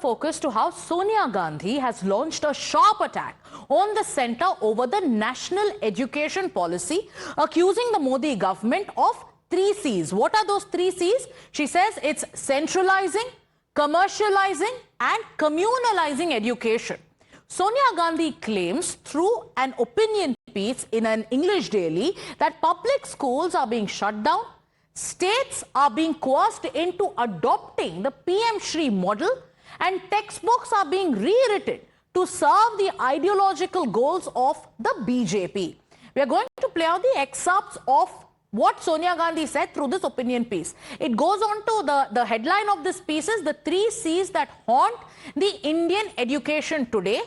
focus to how Sonia Gandhi has launched a sharp attack on the centre over the national education policy, accusing the Modi government of 3 C's. What are those 3 C's? She says it's centralizing, commercializing and communalizing education. Sonia Gandhi claims through an opinion piece in an English daily that public schools are being shut down, states are being coerced into adopting the PM Shri model, and textbooks are being rewritten to serve the ideological goals of the BJP. We are going to play out the excerpts of what Sonia Gandhi said through this opinion piece. It goes on to the headline of this piece is the 3 C's that haunt the Indian education today.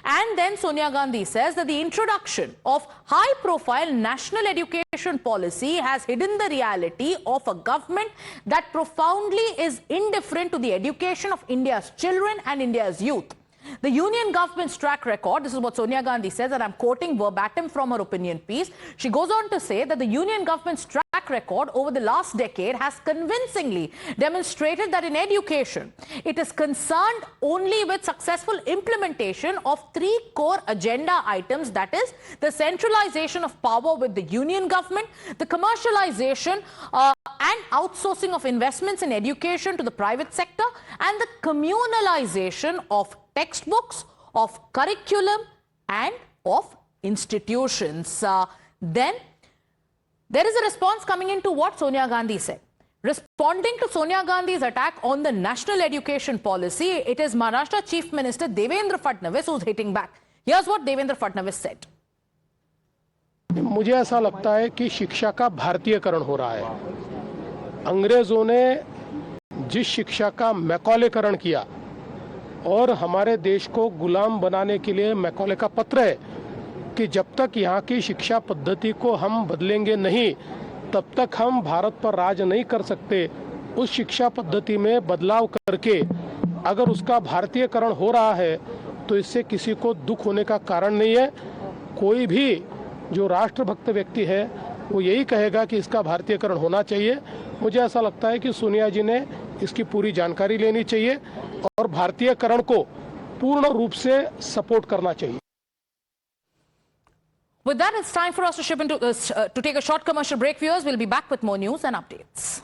And then Sonia Gandhi says that the introduction of high-profile national education policy has hidden the reality of a government that profoundly is indifferent to the education of India's children and India's youth. The union government's track record, this is what Sonia Gandhi says, and I'm quoting verbatim from her opinion piece. She goes on to say that the union government's track record over the last decade has convincingly demonstrated that in education, it is concerned only with successful implementation of 3 core agenda items, that is, the centralization of power with the union government, the commercialization and outsourcing of investments in education to the private sector, and the communalization of textbooks, of curriculum and of institutions. Then there is a response coming into what Sonia Gandhi said. Responding to Sonia Gandhi's attack on the national education policy, it is Maharashtra Chief Minister Devendra Fadnavis who's hitting back. Here's what Devendra Fadnavis said. मुझे ऐसा लगता है कि शिक्षा का भारतीयकरण हो रहा है। अंग्रेजों ने जिस शिक्षा का मैकॉलेकरण किया और हमारे देश को गुलाम बनाने के लिए मैकॉले का पत्र है कि जब तक यहाँ की शिक्षा पद्धति को हम बदलेंगे नहीं, तब तक हम भारत पर राज नहीं कर सकते। उस शिक्षा पद्धति में बदलाव करके अगर उसका भारतीयकरण हो रहा है तो इससे किसी को दुख होने का कारण नहीं है। कोई भी जो राष्ट्रभक्त व्यक्ति है वो यही कहेगा कि इसका भारतीयकरण होना चाहिए। मुझे ऐसा लगता है कि सोनिया जी ने इसकी पूरी जानकारी लेनी चाहिए और भारतीयकरण को पूर्ण रूप से सपोर्ट करना चाहिए। With that, it's time for us to take a short commercial break, viewers. We'll be back with more news and updates.